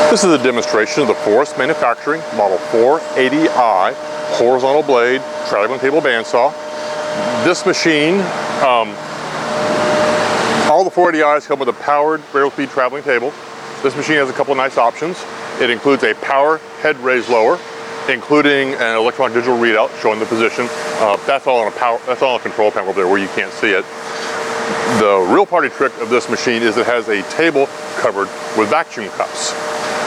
This is a demonstration of the Forrest Manufacturing Model 480i horizontal blade traveling table bandsaw. This machine, all the 480is come with a powered variable speed traveling table. This machine has a couple of nice options. It includes a power head raise lower, including an electronic digital readout showing the position. That's all on a control panel over there where you can't see it. The real party trick of this machine is it has a table covered with vacuum cups.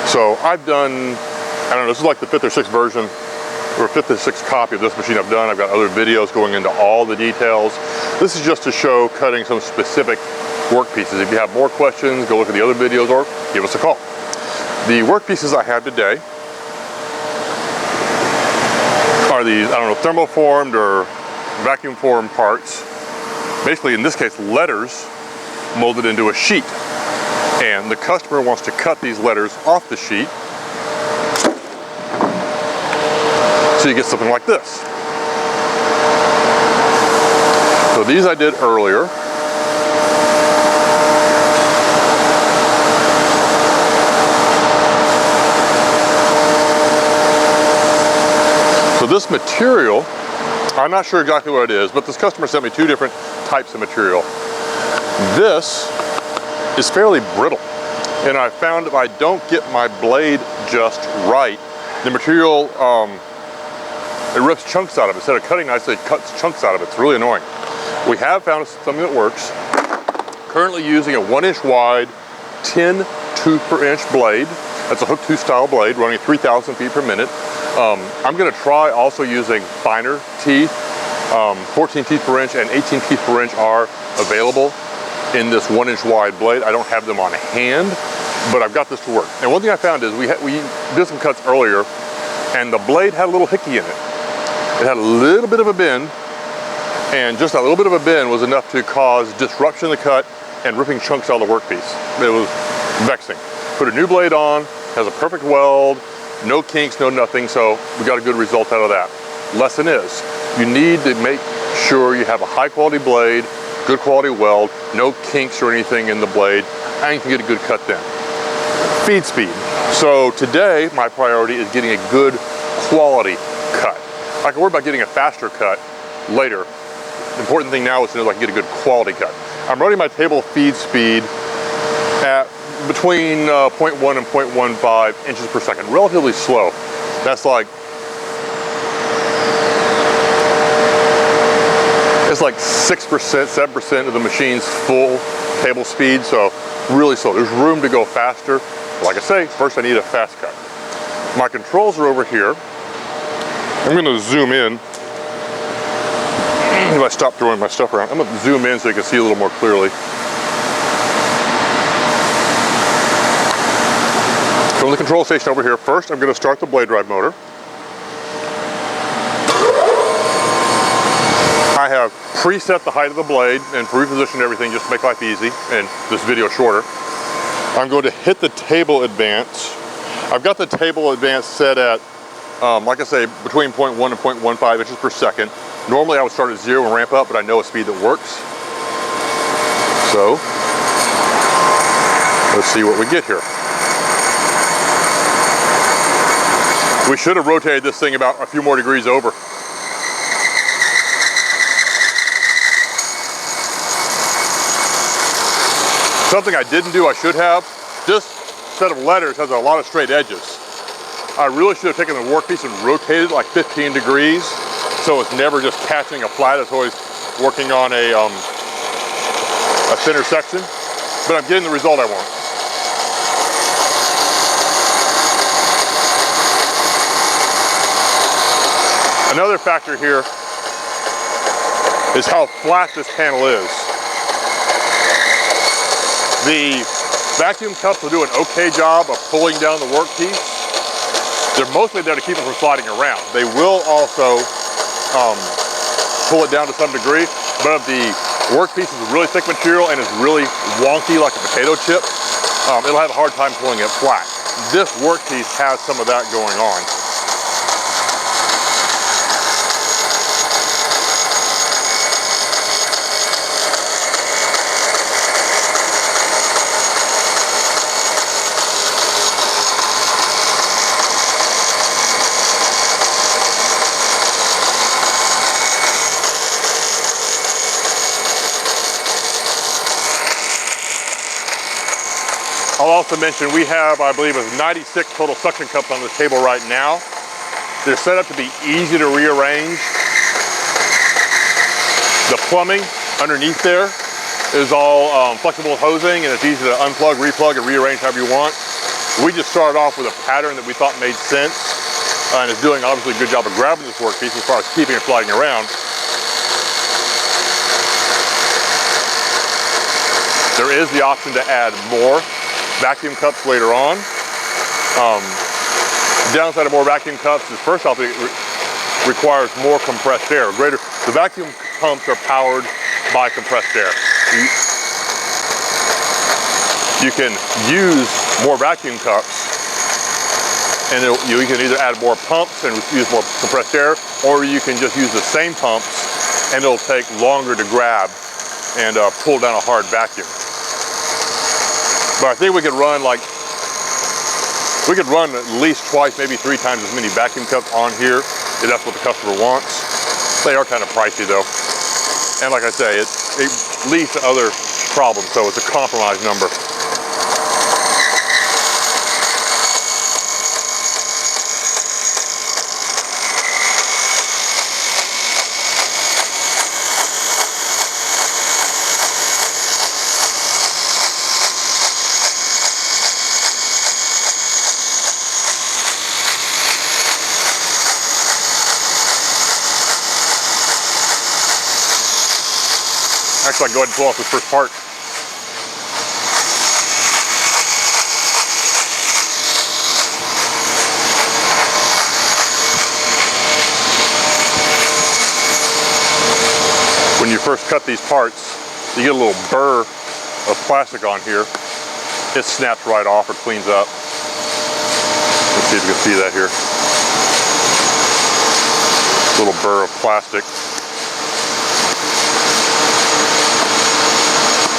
So I've done, I don't know, this is like the 5th or 6th version, or 5th or 6th copy of this machine I've done. I've got other videos going into all the details. This is just to show cutting some specific work pieces. If you have more questions, go look at the other videos or give us a call. The work pieces I have today are these, I don't know, thermoformed or vacuum formed parts. Basically, in this case, letters molded into a sheet. And the customer wants to cut these letters off the sheet. So you get something like this. So these I did earlier. So this material, I'm not sure exactly what it is, but this customer sent me 2 different types of material. This is fairly brittle, and I found if I don't get my blade just right, the material, it rips chunks out of it. Instead of cutting nicely, it cuts chunks out of it. It's really annoying. We have found something that works. Currently using a 1-inch wide, 10 tooth per inch blade. That's a hook tooth style blade running 3,000 feet per minute. I'm going to try also using finer teeth. 14 teeth per inch and 18 teeth per inch are available in this 1-inch wide blade. I don't have them on hand, but I've got this to work. And one thing I found is we did some cuts earlier, and the blade had a little hickey in it. It had a little bit of a bend, and just that little bit of a bend was enough to cause disruption in the cut and ripping chunks out of the workpiece. It was vexing. Put a new blade on, has a perfect weld, no kinks, no nothing, so we got a good result out of that. Lesson is, you need to make sure you have a high quality blade, good quality weld, no kinks or anything in the blade, and you can get a good cut then. Feed speed. So today, my priority is getting a good quality cut. I can worry about getting a faster cut later. The important thing now is to know that I can get a good quality cut. I'm running my table feed speed at between 0.1 and 0.15 inches per second, relatively slow. That's like, it's like 6%, 7% of the machine's full table speed, so really slow. There's room to go faster. Like I say, first I need a fast cut. My controls are over here. I'm going to zoom in. If I stop throwing my stuff around, I'm going to zoom in so you can see a little more clearly. From the control station over here, first I'm going to start the blade drive motor. I have preset the height of the blade and pre-positioned everything just to make life easy and this video shorter. I'm going to hit the table advance. I've got the table advance set at, like I say, between 0.1 and 0.15 inches per second. Normally I would start at 0 and ramp up, but I know a speed that works. So, let's see what we get here. We should have rotated this thing about a few more degrees over. Something I didn't do, I should have. This set of letters has a lot of straight edges. I really should have taken the workpiece and rotated like 15 degrees so it's never just catching a flat. It's always working on a thinner section, but I'm getting the result I want. Another factor here is how flat this panel is. The vacuum cups will do an okay job of pulling down the workpiece. They're mostly there to keep it from sliding around. They will also pull it down to some degree, but if the workpiece is really thick material and is really wonky like a potato chip, it'll have a hard time pulling it flat. This workpiece has some of that going on. I'll also mention we have, I believe, 96 total suction cups on the table right now. They're set up to be easy to rearrange. The plumbing underneath there is all flexible hosing, and it's easy to unplug, replug, and rearrange however you want. We just started off with a pattern that we thought made sense, and it's doing obviously a good job of grabbing this workpiece as far as keeping it sliding around. There is the option to add more vacuum cups later on. Downside of more vacuum cups is, first off, it requires more compressed air. The vacuum pumps are powered by compressed air. You can use more vacuum cups, and you can either add more pumps and use more compressed air, or you can just use the same pumps and it'll take longer to grab and pull down a hard vacuum. But I think we could run at least twice, maybe 3 times as many vacuum cups on here if that's what the customer wants. They are kind of pricey though. And like I say, it leads to other problems, so it's a compromise number. Actually, I can go ahead and pull off this first part. When you first cut these parts, you get a little burr of plastic on here. It snaps right off or cleans up. Let's see if you can see that here. Little burr of plastic.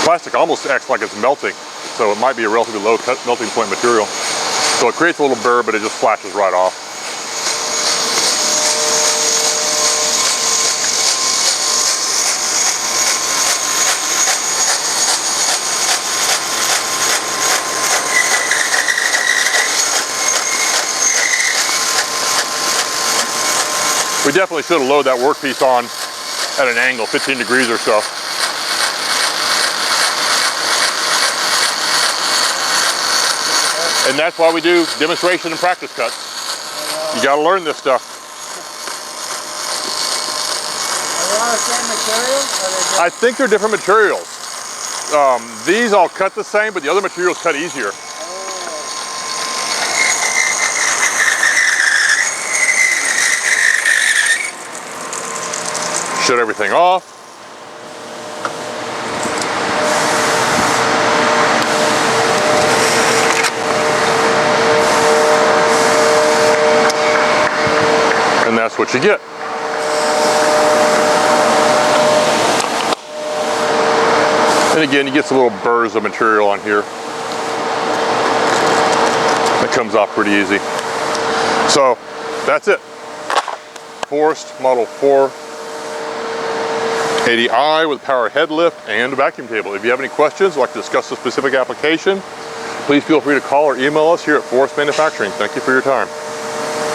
Plastic almost acts like it's melting, so it might be a relatively low melting point material. So it creates a little burr, but it just flashes right off. We definitely should have loaded that workpiece on at an angle, 15 degrees or so. And that's why we do demonstration and practice cuts. You gotta learn this stuff. Are they all the same material? I think they're different materials. These all cut the same, but the other materials cut easier. Shut everything off. And that's what you get. And again, you get some little burrs of material on here. That comes off pretty easy. So that's it. Forrest Model 480i with power head lift and a vacuum table. If you have any questions or like to discuss a specific application, please feel free to call or email us here at Forrest Manufacturing. Thank you for your time.